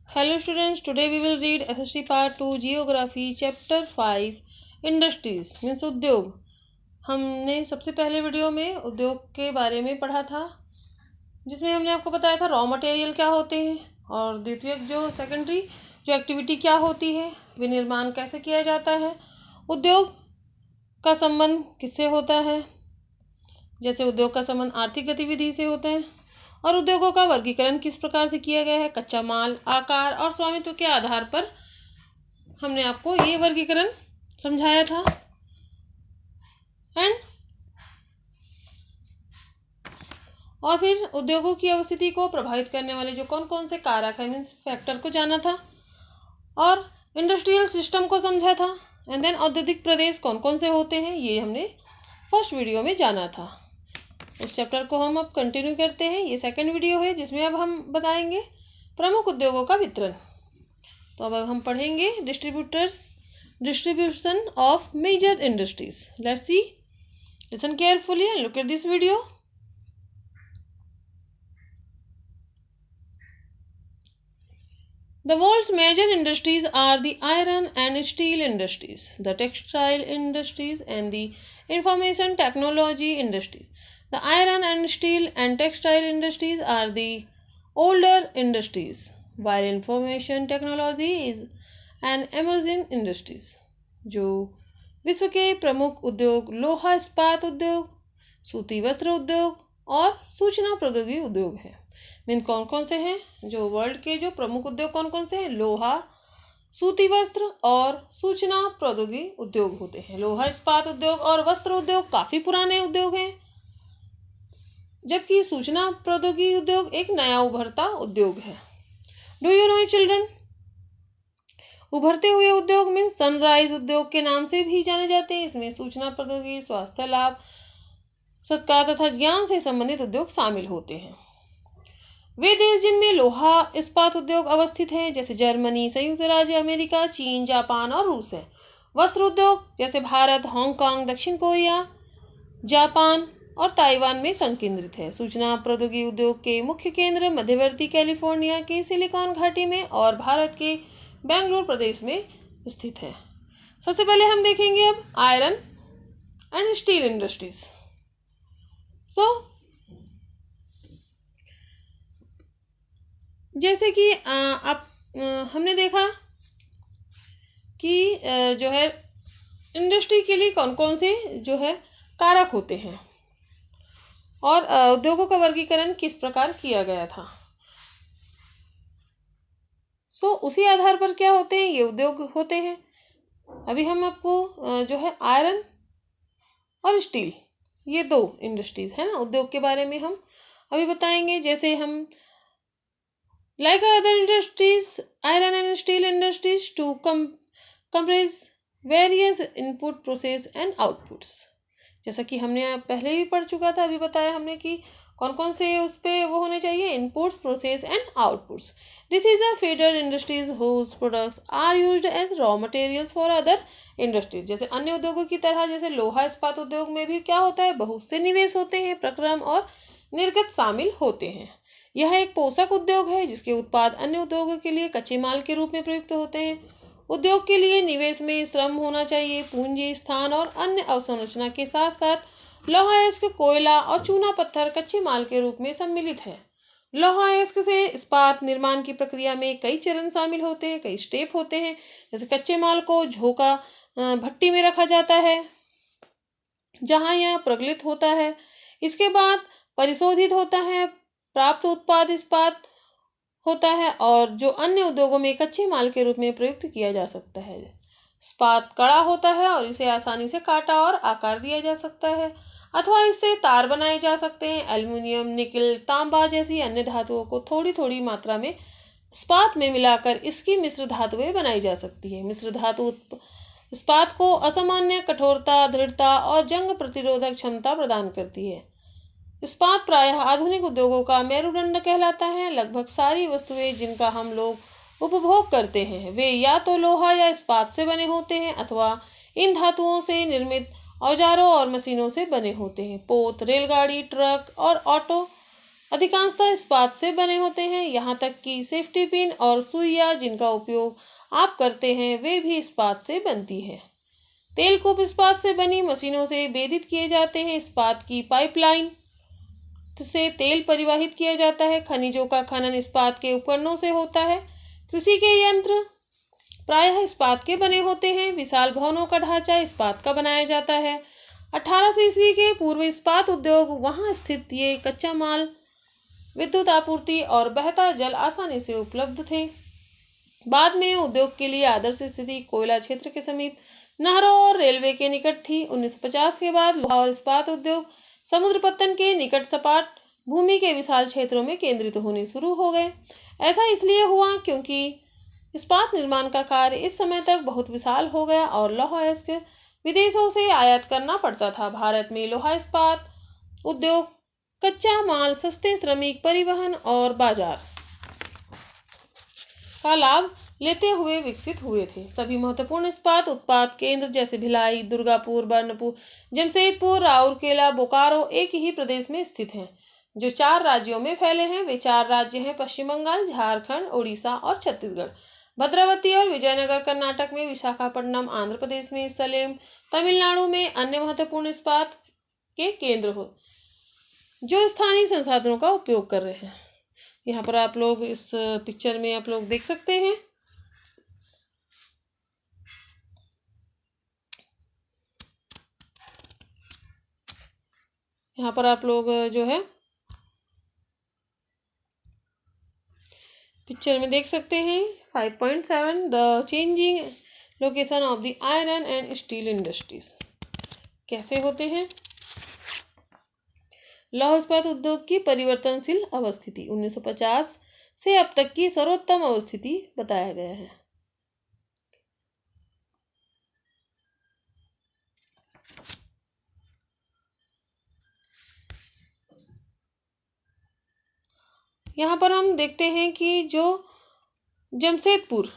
Hello students, today we will read SST Part 2 Geography Chapter 5 Industries means उद्योग। हमने सबसे पहले वीडियो में उद्योग के बारे में पढ़ा था, जिसमें हमने आपको बताया था रॉ मटेरियल क्या होते हैं और द्वितीयक जो सेकेंडरी जो एक्टिविटी क्या होती है, विनिर्माण कैसे किया जाता है, उद्योग का संबंध किससे होता है, जैसे उद्योग का संबंध आर्थिक गतिविधि से होता है, और उद्योगों का वर्गीकरण किस प्रकार से किया गया है, कच्चा माल, आकार और स्वामित्व के आधार पर हमने आपको ये वर्गीकरण समझाया था। और फिर उद्योगों की अवस्थिति को प्रभावित करने वाले जो कौन कौन से कारक है मीन्स फैक्टर को जाना था, और इंडस्ट्रियल सिस्टम को समझा था। एंड देन औद्योगिक प्रदेश कौन कौन से होते हैं ये हमने फर्स्ट वीडियो में जाना था। इस चैप्टर को हम अब कंटिन्यू करते हैं। ये सेकंड वीडियो है जिसमें अब हम बताएंगे प्रमुख उद्योगों का वितरण। तो अब हम पढ़ेंगे distribution of major industries. Let's see, listen carefully and look at this video. The world's major industries are the iron and steel industries, the textile industries, and the information technology industries. The iron and steel and textile industries are the older industries, while information technology is an emerging industries. जो विश्व के प्रमुख उद्योग लोहा इस्पात उद्योग, सूती वस्त्र उद्योग और सूचना प्रौद्योगिकी उद्योग है। मीन कौन कौन से हैं जो वर्ल्ड के जो प्रमुख उद्योग कौन कौन से हैं? लोहा, सूती वस्त्र और सूचना प्रौद्योगिकी उद्योग होते हैं। लोहा इस्पात उद्योग और वस्त्र उद्योग काफी पुराने उद्योग हैं, जबकि सूचना प्रौद्योगिकी उद्योग एक नया उभरता उद्योग है। Do you no children? उभरते हुए उद्योग मीन सनराइज उद्योग के नाम से भी जाने जाते हैं। इसमें सूचना प्रौद्योगिकी, स्वास्थ्य लाभ, सत्कार तथा ज्ञान से संबंधित उद्योग शामिल होते हैं। वे देश जिनमें लोहा इस्पात उद्योग अवस्थित हैं जैसे जर्मनी, संयुक्त राज्य अमेरिका, चीन, जापान और रूस है। वस्त्र उद्योग जैसे भारत, हांगकांग, दक्षिण कोरिया, जापान और ताइवान में संकेंद्रित है। सूचना प्रौद्योगिकी उद्योग के मुख्य केंद्र मध्यवर्ती कैलिफोर्निया के सिलिकॉन घाटी में और भारत के बेंगलुरु प्रदेश में स्थित है। सबसे पहले हम देखेंगे अब आयरन एंड स्टील इंडस्ट्रीज। जैसे कि हमने देखा कि जो है इंडस्ट्री के लिए कौन कौन से जो है कारक होते हैं और उद्योगों का वर्गीकरण किस प्रकार किया गया था। उसी आधार पर क्या होते हैं ये उद्योग होते हैं। अभी हम आपको जो है आयरन और स्टील ये दो इंडस्ट्रीज है ना उद्योग के बारे में हम अभी बताएंगे। जैसे हम like other industries, iron and steel industries to comprise various input process and outputs। जैसा कि हमने पहले ही पढ़ चुका था, अभी बताया हमने कि कौन कौन से उस पे वो होने चाहिए, inputs, process and outputs. This is a feeder industries whose products are used as raw materials for other industries। जैसे अन्य उद्योगों की तरह जैसे लोहा इस्पात उद्योग में भी क्या होता है, बहुत से निवेश होते हैं, प्रक्रम और निर्गत शामिल होते हैं। यह एक पोषक उद्योग है जिसके उत्पाद अन्य उद्योगों के लिए कच्चे माल के रूप में प्रयुक्त होते हैं। उद्योग के लिए निवेश में श्रम होना चाहिए, पूंजी, स्थान और अन्य अवसंरचना के साथ साथ लौह अयस्क, कोयला और चूना पत्थर कच्चे माल के रूप में सम्मिलित है। लौह अयस्क से इस्पात निर्माण की प्रक्रिया में कई चरण शामिल होते हैं, कई स्टेप होते हैं। जैसे कच्चे माल को झोंका भट्टी में रखा जाता है जहां यह प्रगलित होता है, इसके बाद परिशोधित होता है, प्राप्त उत्पाद इस्पात होता है और जो अन्य उद्योगों में कच्चे माल के रूप में प्रयुक्त किया जा सकता है। इस्पात कड़ा होता है और इसे आसानी से काटा और आकार दिया जा सकता है अथवा इससे तार बनाए जा सकते हैं। एल्युमिनियम, निकल, तांबा जैसी अन्य धातुओं को थोड़ी थोड़ी मात्रा में इस्पात में मिलाकर इसकी मिश्र धातुएं बनाई जा सकती है। मिश्र धातु इस्पात को असामान्य कठोरता, दृढ़ता और जंग प्रतिरोधक क्षमता प्रदान करती है। इस्पात प्रायः आधुनिक उद्योगों का मेरुदंड कहलाता है। लगभग सारी वस्तुएं जिनका हम लोग उपभोग करते हैं वे या तो लोहा या इस्पात से बने होते हैं अथवा इन धातुओं से निर्मित औजारों और मशीनों से बने होते हैं। पोत, रेलगाड़ी, ट्रक और ऑटो अधिकांशतः इस्पात से बने होते हैं, यहाँ तक कि सेफ्टी पिन और सुइयां जिनका उपयोग आप करते हैं वे भी इस्पात से बनती है। तेल कूप इस्पात से बनी मशीनों से बेधित किए जाते हैं। इस्पात की पाइपलाइन से तेल परिवहित किया जाता है। खनिजों का खनन इस्पात के उपकरणों से होता है। कृषि के यंत्र प्रायः इस्पात के बने होते हैं। विशाल भवनों का ढांचा इस्पात का बनाया जाता है। 1800 ईस्वी के पूर्व इस्पात उद्योग वहां स्थित ये कच्चा माल, विद्युत आपूर्ति और बहता जल आसानी से उपलब्ध थे। बाद में उद्योग के लिए आदर्श स्थिति कोयला क्षेत्र के समीप नहरों और रेलवे के निकट थी। 1950 के बाद लोहा और इस्पात उद्योग समुद्र पत्तन के निकट सपाट भूमि के विशाल क्षेत्रों में केंद्रित होने शुरू हो गए। ऐसा इसलिए हुआ क्योंकि इस्पात निर्माण का कार्य इस समय तक बहुत विशाल हो गया और लौह अयस्क विदेशों से आयात करना पड़ता था। भारत में लोहा इस्पात उद्योग कच्चा माल, सस्ते श्रमिक परिवहन और बाजार का लाभ लेते हुए विकसित हुए थे। सभी महत्वपूर्ण इस्पात उत्पाद केंद्र जैसे भिलाई, दुर्गापुर, बर्नपुर, जमशेदपुर, राउरकेला, बोकारो एक ही प्रदेश में स्थित हैं, जो 4 राज्यों में फैले हैं। वे 4 राज्य हैं पश्चिम बंगाल, झारखंड, ओडिशा और छत्तीसगढ़। भद्रावती और विजयनगर कर्नाटक में, विशाखापट्टनम आंध्र प्रदेश में, सलेम तमिलनाडु में अन्य महत्वपूर्ण इस्पात के केंद्र हो जो स्थानीय संसाधनों का उपयोग कर रहे हैं। यहाँ पर आप लोग इस पिक्चर में आप लोग देख सकते हैं। यहाँ पर आप लोग जो है पिक्चर में देख सकते हैं 5.7 the changing location of the iron and steel industries कैसे होते हैं। लौह इस्पात उद्योग की परिवर्तनशील अवस्थिति 1950 से अब तक की सर्वोत्तम अवस्थिति बताया गया है। यहाँ पर हम देखते हैं कि जो Jamshedpur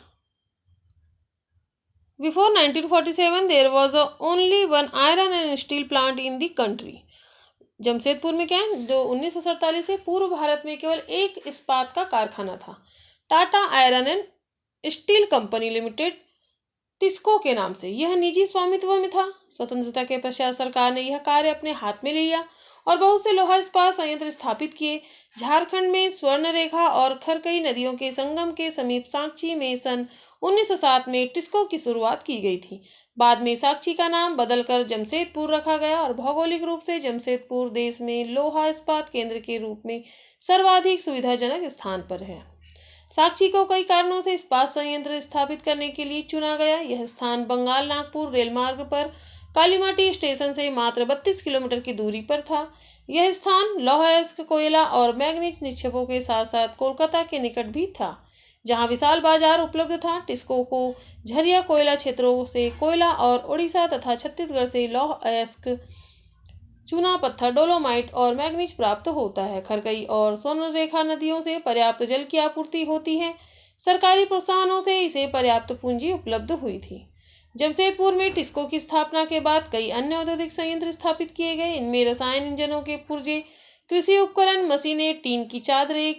before 1947 there was only one iron and steel plant in the country. Jamshedpur में क्या है, जो 1947 से पूर्व भारत में केवल एक इस्पात का कारखाना था, Tata iron and steel company limited, TISCO के नाम से। यह निजी स्वामित्व में था। स्वतंत्रता के पश्चात सरकार ने यह कार्य अपने हाथ में लिया और बहुत से लोहा इस्पात संयंत्र स्थापित किए। झारखंड में स्वर्णरेखा और खरकई नदियों के संगम के समीप सांची में सन 1907 में टिस्को की शुरुआत की गई थी। बाद में साक्षी का नाम बदलकर जमशेदपुर रखा गया और भौगोलिक रूप से जमशेदपुर देश में लोहा इस्पात केंद्र के रूप में सर्वाधिक सुविधाजनक स्थान पर है। साक्षी को कई कारणों से इस्पात संयंत्र स्थापित करने के लिए चुना गया। यह स्थान बंगाल नागपुर रेलमार्ग पर कालीमाटी स्टेशन से मात्र 32 किलोमीटर की दूरी पर था। यह स्थान लौह अयस्क, कोयला और मैग्नीज निक्षेपों के साथ साथ कोलकाता के निकट भी था, जहां विशाल बाजार उपलब्ध था। टिस्को को झरिया कोयला क्षेत्रों से कोयला और ओडिशा तथा छत्तीसगढ़ से लौह अयस्क, चूना पत्थर, डोलोमाइट और मैग्नीज प्राप्त होता है। खरकई और स्वर्णरेखा नदियों से पर्याप्त जल की आपूर्ति होती है। सरकारी प्रोत्साहनों से इसे पर्याप्त पूंजी उपलब्ध हुई थी। जमशेदपुर में टिस्को की स्थापना के बाद कई अन्य औद्योगिक संयंत्र स्थापित किए गए। इनमें रसायन इंजनों के पुर्जे, कृषि उपकरण, मशीनें, टीन की चादरें,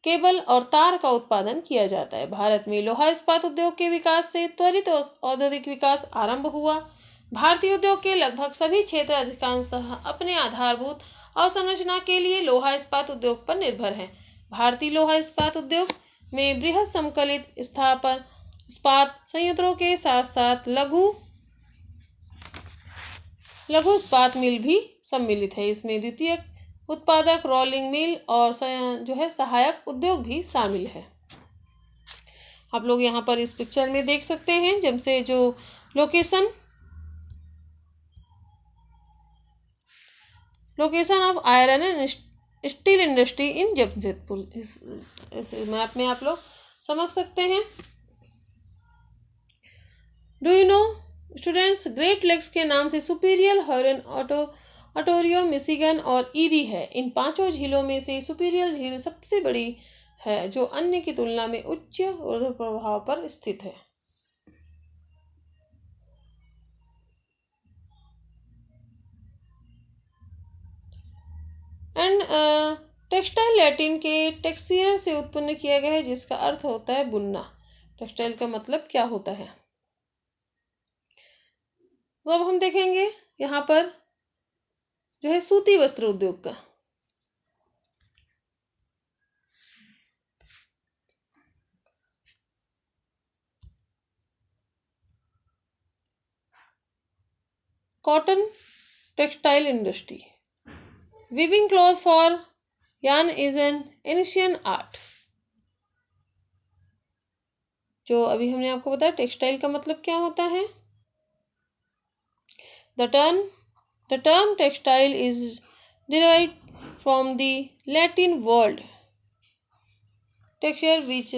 केबल और तार का उत्पादन किया जाता है। भारत में लोहा इस्पात उद्योग के विकास से त्वरित औद्योगिक विकास आरंभ हुआ। भारतीय उद्योग के लगभग सभी क्षेत्र अधिकांशतः अपने आधारभूत अवसंरचना के लिए लोहा इस्पात उद्योग पर निर्भर हैं। भारतीय लोहा इस्पात उद्योग में बृहद समकलित इस्पात संयंत्रों के साथ साथ लघु इस्पात मिल भी सम्मिलित है। इसमें द्वितीयक उत्पादक, रोलिंग मिल और जो है सहायक उद्योग भी शामिल है। आप लोग यहाँ पर इस पिक्चर में देख सकते हैं जमसे जो location of iron and steel industry in Jamshedpur. इस मैप में आप लोग समझ सकते हैं। Do you know students, great lakes के नाम से सुपीरियर, हॉर्न, ओंटारियो, मिशिगन और ईरी है। इन 5 झीलों में से सुपीरियर झील सबसे बड़ी है, जो अन्य की तुलना में उच्च ऊर्ध्व प्रभाव पर स्थित है। एंड टेक्सटाइल लैटिन के टेक्सियर से उत्पन्न किया गया है, जिसका अर्थ होता है बुनना। टेक्सटाइल का मतलब क्या होता है? तो अब हम देखेंगे यहाँ पर जो है सूती वस्त्र उद्योग का। Cotton textile industry. Weaving cloth for yarn is an ancient art। जो अभी हमने आपको बताया टेक्सटाइल का मतलब क्या होता है। The term textile is derived from the Latin word texture, which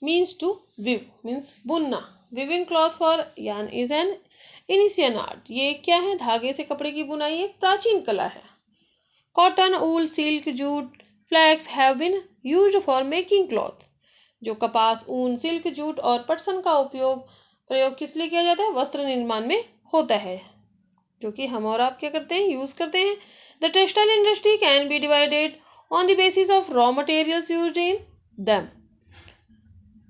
means to weave, means बुनना। Weaving cloth for yarn is an ancient art। ये क्या है? धागे से कपड़े की बुनाई एक प्राचीन कला है। Cotton, wool, silk, jute, flax have been used for making cloth। जो कपास, ऊन, सिल्क, जूट और पटसन का प्रयोग किस लिए किया जाता है? वस्त्र निर्माण में होता है, जो कि हम और आप क्या करते हैं? यूज करते हैं। The textile industry can be divided on the basis of raw materials used in them.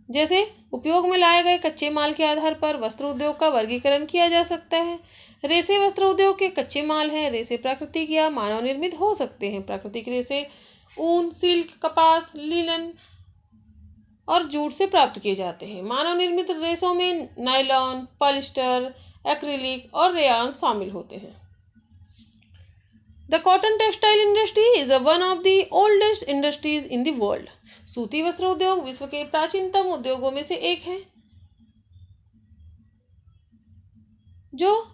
जैसे उपयोग में लाए गए कच्चे माल के आधार पर वस्त्र उद्योग का वर्गीकरण किया जा सकता है। रेसे वस्त्र उद्योग के कच्चे माल हैं। रेसे प्राकृतिक या मानव निर्मित हो सकते हैं। प्राकृतिक रेसे ऊन, सिल्क, कपास, लिनन और जूट से प्राप्त किए जाते हैं। मानव निर्मित रेशों में नायलॉन, पॉलिस्टर, एक्रिलिक और रेयान शामिल होते हैं। The cotton textile industry is one of the oldest industries in the world. सूती वस्त्र उद्योग विश्व के प्राचीनतम उद्योगों में से एक है, जो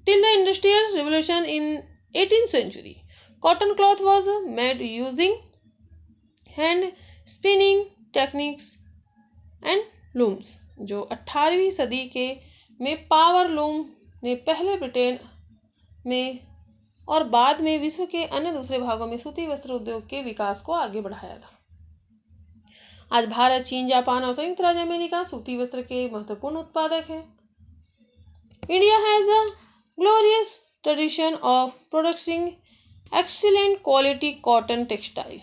till the industrial revolution in 18th century cotton cloth was made using hand spinning techniques and looms. जो 18वीं सदी के में पावर लूम ने पहले ब्रिटेन में और बाद में विश्व के अन्य दूसरे भागों में सूती वस्त्र उद्योग के विकास को आगे बढ़ाया था। आज भारत, चीन, जापान और संयुक्त राज्य अमेरिका सूती वस्त्र के महत्वपूर्ण उत्पादक हैं। India has a glorious tradition of प्रोडक्टिंग excellent quality cotton textile.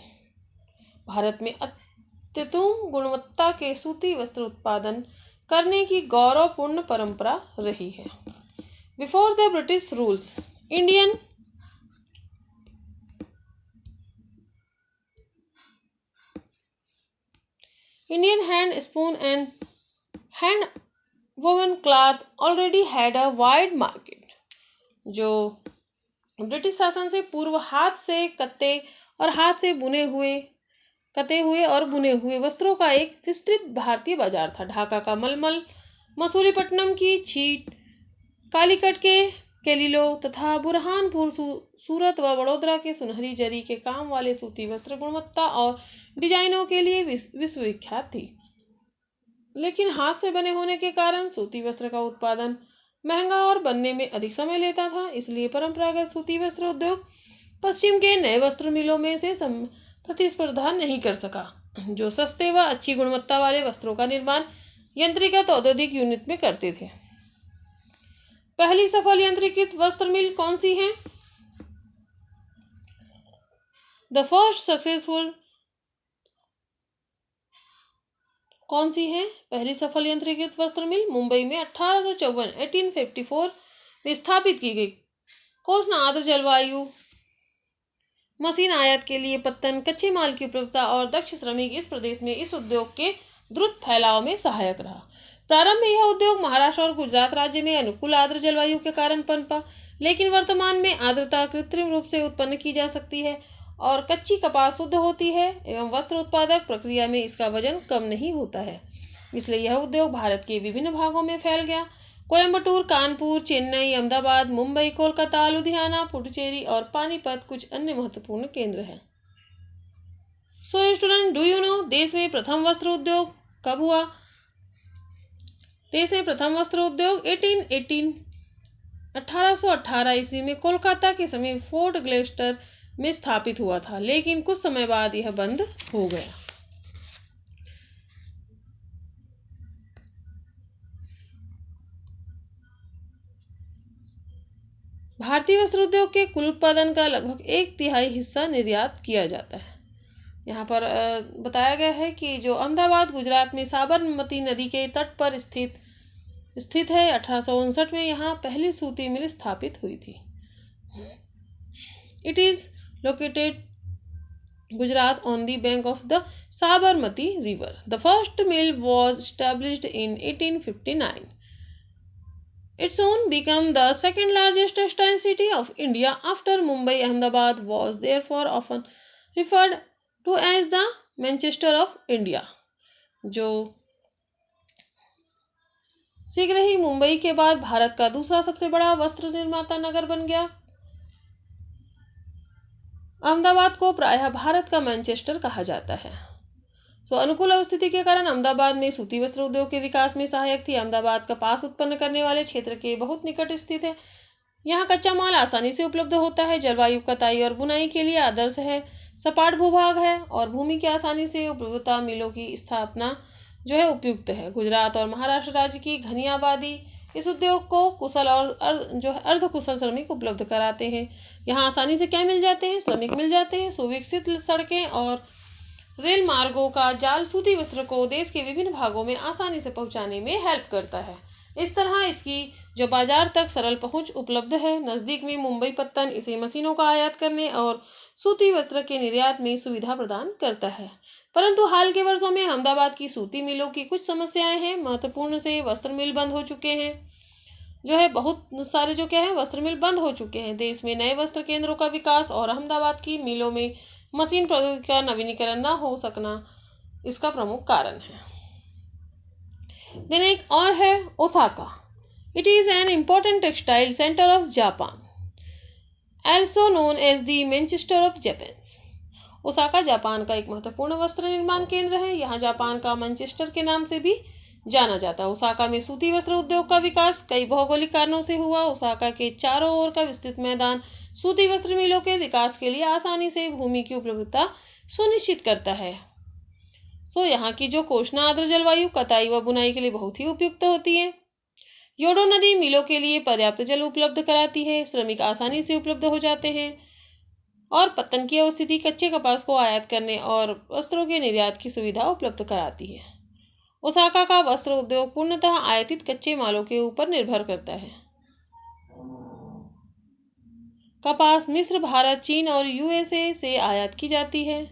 Bharat में अत्युत्तम गुणवत्ता के सूती वस्त्र उत्पादन करने की गौरवपूर्ण परंपरा रही है। Before the British rules, Indian hand spoon and hand woven cloth already had a wide market। जो ब्रिटिश शासन से पूर्व हाथ से कते और हाथ से कते हुए और बुने हुए वस्त्रों का एक विस्तृत भारतीय बाजार था। ढाका का मलमल, मसूलीपट्टनम की छीट, कालीकट के केलिलो तथा बुरहानपुर, सूरत व बड़ोदरा के सुनहरी जरी के काम वाले सूती वस्त्र गुणवत्ता और डिजाइनों के लिए विश्वविख्यात थी। लेकिन हाथ से बने होने के कारण सूती वस्त्र का उत्पादन महंगा और बनने में अधिक समय लेता था। इसलिए परंपरागत सूती वस्त्र उद्योग पश्चिम के नए वस्त्र मिलों में से प्रतिस्पर्धा नहीं कर सका, जो सस्ते व अच्छी गुणवत्ता वाले वस्त्रों का निर्माण यंत्रीकृत औद्योगिक यूनिट में करते थे। पहली सफल यंत्रीकृत वस्त्र मिल कौन सी है? द फर्स्ट सक्सेसफुल कौन सी है? पहली सफल यंत्रीकृत वस्त्र मिल मुंबई में 1854 में स्थापित की गई। कोसना आर्द्र जलवायु, मशीन आयात के लिए पत्तन, कच्चे माल की उपलब्धता और दक्ष श्रमिक इस प्रदेश में इस उद्योग के द्रुत फैलाव में सहायक रहा। प्रारंभ में यह उद्योग महाराष्ट्र और गुजरात राज्य में अनुकूल आर्द्र जलवायु के कारण पनपा, लेकिन वर्तमान में आर्द्रता कृत्रिम रूप से उत्पन्न की जा सकती है और कच्ची कपास शुद्ध होती है एवं वस्त्र उत्पादक प्रक्रिया में इसका वजन कम नहीं होता है। इसलिए यह उद्योग भारत के विभिन्न भागों में फैल गया। कोयम्बटूर, कानपुर, चेन्नई, अहमदाबाद, मुंबई, कोलकाता, लुधियाना, पुडुचेरी और पानीपत कुछ अन्य महत्वपूर्ण केंद्र हैं। So student, do you no देश में प्रथम वस्त्र उद्योग कब हुआ? देश में प्रथम वस्त्र उद्योग 1818 ईस्वी में कोलकाता के समीप फोर्ट ग्लेस्टर में स्थापित हुआ था, लेकिन कुछ समय बाद यह बंद हो गया। भारतीय वस्त्र उद्योग के कुल उत्पादन का लगभग 1/3 हिस्सा निर्यात किया जाता है। यहाँ पर बताया गया है कि जो अहमदाबाद गुजरात में साबरमती नदी के तट पर स्थित है, 1859 में यहाँ पहली सूती मिल स्थापित हुई थी। It is located Gujarat on the bank of the Sabarmati river. The first mill was established in 1859. It soon became the second largest textile city of India after Mumbai. Ahmedabad was therefore often referred to as the Manchester of India. जो शीघ्र ही मुंबई के बाद भारत का दूसरा सबसे बड़ा वस्त्र निर्माता नगर बन गया। अहमदाबाद को प्रायः भारत का मैनचेस्टर कहा जाता है। अनुकूल अवस्थिति के कारण अहमदाबाद में सूती वस्त्र उद्योग के विकास में सहायक थी। अहमदाबाद कपास उत्पन्न करने वाले क्षेत्र के बहुत निकट स्थित है। यहाँ कच्चा माल आसानी से उपलब्ध होता है। जलवायु कताई और बुनाई के लिए आदर्श है। सपाट भूभाग है और भूमि की आसानी से उपलब्धता मिलों की स्थापना जो है उपयुक्त है। गुजरात और महाराष्ट्र राज्य की घनी आबादी इस उद्योग को कुशल और जो है अर्धकुशल श्रमिक उपलब्ध कराते हैं। यहाँ आसानी से क्या मिल जाते हैं? श्रमिक मिल जाते हैं। सुविकसित सड़कें और रेल मार्गों का जाल सूती वस्त्र को देश के विभिन्न भागों में आसानी से पहुंचाने में हेल्प करता है। इस तरह इसकी जो बाजार तक सरल पहुंच उपलब्ध है। नज़दीक में मुंबई पत्तन इसे मशीनों का आयात करने और सूती वस्त्र के निर्यात में सुविधा प्रदान करता है। परंतु हाल के वर्षों में अहमदाबाद की सूती मिलों की कुछ समस्याएं हैं। महत्वपूर्ण से वस्त्र मिल बंद हो चुके हैं। जो है बहुत सारे जो क्या है वस्त्र मिल बंद हो चुके हैं। देश में नए वस्त्र केंद्रों का विकास और अहमदाबाद की मिलों में मशीन प्रौद्योगिकी का नवीनीकरण न हो सकना इसका प्रमुख कारण है। देन एक और है Osaka. It is an important textile centre of Japan, also known as the Manchester of Japan. Osaka Japan का एक महत्वपूर्ण वस्त्र निर्माण केंद्र है। यहाँ जापान का मैनचेस्टर के नाम से भी जाना जाता है। ओसाका में सूती वस्त्र उद्योग का विकास कई भौगोलिक कारणों से हुआ। ओसाका के चारों ओर का विस्तृत मैदान सूती वस्त्र मिलों के विकास के लिए आसानी से भूमि की उपलब्धता सुनिश्चित करता है। यहाँ की जो कोशना आर्द्र जलवायु कताई व बुनाई के लिए बहुत ही उपयुक्त होती है। योडो नदी मिलों के लिए पर्याप्त जल उपलब्ध कराती है। श्रमिक आसानी से उपलब्ध हो जाते हैं और पत्तन की अवस्थिति कच्चे कपास को आयात करने और वस्त्रों के निर्यात की सुविधा उपलब्ध कराती है। ओसाका का वस्त्र उद्योग पूर्णतः आयातित कच्चे मालों के ऊपर निर्भर करता है। कपास मिस्र, भारत, चीन और यूएसए से आयात की जाती है।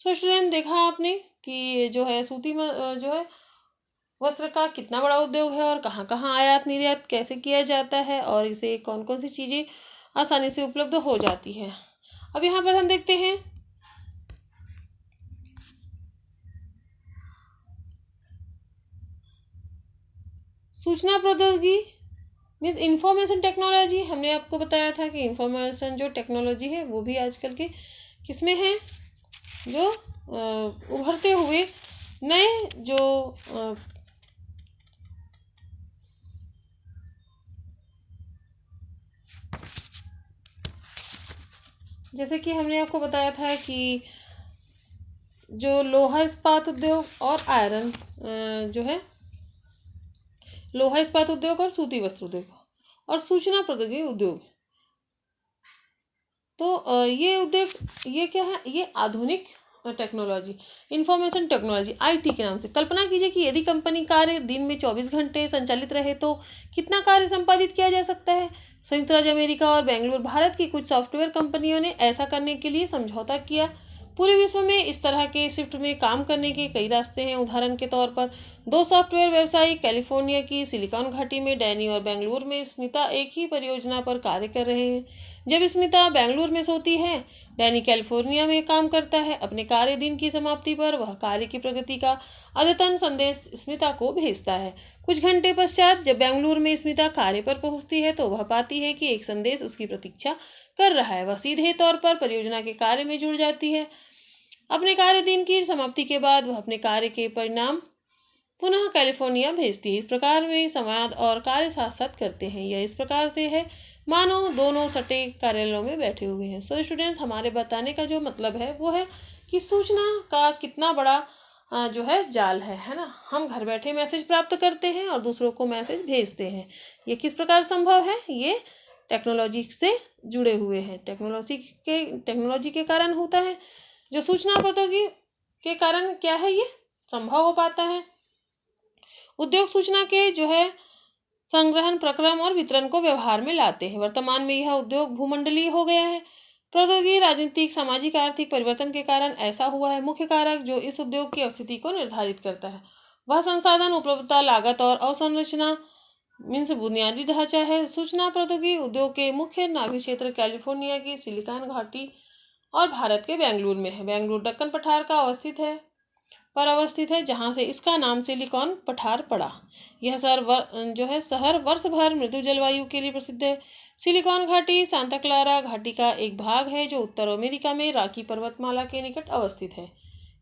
स्टूडेंट देखा आपने कि जो है सूती जो है वस्त्र का कितना बड़ा उद्योग है और कहाँ कहाँ आयात निर्यात कैसे किया जाता है और इसे कौन कौन सी चीज़ें आसानी से उपलब्ध हो जाती है। अब यहाँ पर हम देखते हैं सूचना प्रौद्योगिकी मीन्स इंफॉर्मेशन टेक्नोलॉजी। हमने आपको बताया था कि इंफॉर्मेशन जो टेक्नोलॉजी है वो भी आजकल के किसमें है, जो उभरते हुए नए जो जैसे कि हमने आपको बताया था कि जो लोहा इस्पात उद्योग और आयरन जो है लोहा इस्पात उद्योग और सूती वस्त्र उद्योग और सूचना प्रौद्योगिकी उद्योग, तो ये उद्योग ये क्या है, ये आधुनिक टेक्नोलॉजी इंफॉर्मेशन टेक्नोलॉजी आईटी के नाम से। कल्पना कीजिए कि यदि कंपनी कार्य दिन में 24 घंटे संचालित रहे तो कितना कार्य संपादित किया जा सकता है। संयुक्त राज्य अमेरिका और बेंगलुरु भारत की कुछ सॉफ्टवेयर कंपनियों ने ऐसा करने के लिए समझौता किया। पूरे विश्व में इस तरह के शिफ्ट में काम करने के कई रास्ते हैं। उदाहरण के तौर पर 2 सॉफ्टवेयर व्यवसायी कैलिफोर्निया की सिलिकॉन घाटी में डैनी और बेंगलुरु में स्मिता एक ही परियोजना पर कार्य कर रहे हैं। जब स्मिता बेंगलुरु में सोती है, डैनी कैलिफोर्निया में काम करता है। अपने कार्य दिन की समाप्ति पर वह कार्य की प्रगति का अद्यतन संदेश स्मिता को भेजता है। कुछ घंटे पश्चात जब बेंगलुरु में स्मिता कार्य पर पहुंचती है तो वह पाती है कि एक संदेश उसकी प्रतीक्षा कर रहा है। वह सीधे तौर पर परियोजना के कार्य में जुड़ जाती है। अपने कार्य दिन की समाप्ति के बाद वह अपने कार्य के परिणाम पुनः कैलिफोर्निया भेजती है। इस प्रकार वे संवाद और कार्य साथ साथ करते हैं। यह इस प्रकार से है मानो दोनों सटे कार्यालयों में बैठे हुए हैं। स्टूडेंट्स, हमारे बताने का जो मतलब है वो है कि सूचना का कितना बड़ा जो है जाल है ना। हम घर बैठे मैसेज प्राप्त करते हैं और दूसरों को मैसेज भेजते हैं। ये किस प्रकार संभव है? ये टेक्नोलॉजी से जुड़े हुए हैं, टेक्नोलॉजी के कारण होता है। जो सूचना प्रौद्योगिकी के कारण क्या है, ये संभव हो पाता है। उद्योग सूचना के जो है संग्रहण, प्रक्रम और वितरण को व्यवहार में लाते हैं। वर्तमान में यह उद्योग भूमंडलीय हो गया है। प्रौद्योगिकी राजनीतिक, सामाजिक, आर्थिक परिवर्तन के कारण ऐसा हुआ है। मुख्य कारक जो इस उद्योग की स्थिति को निर्धारित करता है वह संसाधन उपलब्धता, लागत और अवसंरचना मीन्स बुनियादी ढांचा है। सूचना प्रौद्योगिकी उद्योग के मुख्य नाभि क्षेत्र कैलिफोर्निया की सिलिकॉन घाटी और भारत के बेंगलुरु में है। बेंगलुरु दक्कन पठार का अवस्थित है, जहां से इसका नाम सिलिकॉन पठार पड़ा। यह शहर वर्ष भर मृदु जलवायु के लिए प्रसिद्ध है। सिलिकॉन घाटी सांता क्लारा घाटी का एक भाग है जो उत्तर अमेरिका में रॉकी पर्वतमाला के निकट अवस्थित है।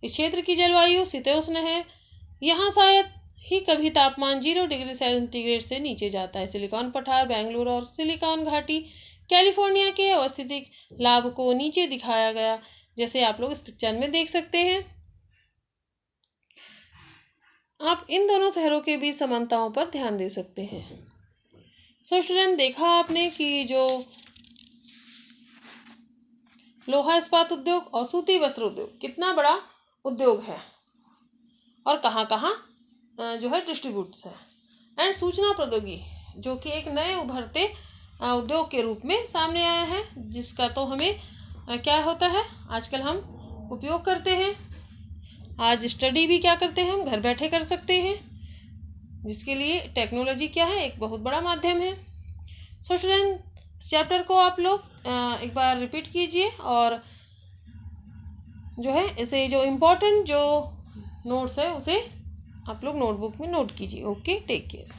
इस क्षेत्र की जलवायु शीतोष्ण है। यहाँ शायद ही कभी तापमान 0 डिग्री सेंटीग्रेड से नीचे जाता है। सिलिकॉन पठार, बेंगलुरु और सिलिकॉन घाटी कैलिफोर्निया के अवस्थित लाभ को नीचे दिखाया गया, जैसे आप लोग इस पिक्चर में देख सकते हैं। आप इन दोनों शहरों के बीच समानताओं पर ध्यान दे सकते हैं। सो स्टूडेंट, देखा आपने कि जो लोहा इस्पात उद्योग और सूती वस्त्र उद्योग कितना बड़ा उद्योग है और कहाँ कहाँ जो है डिस्ट्रीब्यूट्स है। एंड सूचना प्रौद्योगिकी जो कि एक नए उभरते उद्योग के रूप में सामने आया है, जिसका तो हमें क्या होता है आजकल हम उपयोग करते हैं। आज स्टडी भी क्या करते हैं, हम घर बैठे कर सकते हैं, जिसके लिए टेक्नोलॉजी क्या है, एक बहुत बड़ा माध्यम है। सो स्टूडेंट, इस चैप्टर को आप लोग एक बार रिपीट कीजिए और जो है इसे जो इम्पोर्टेंट जो नोट्स है उसे आप लोग नोटबुक में नोट कीजिए। Okay, take care.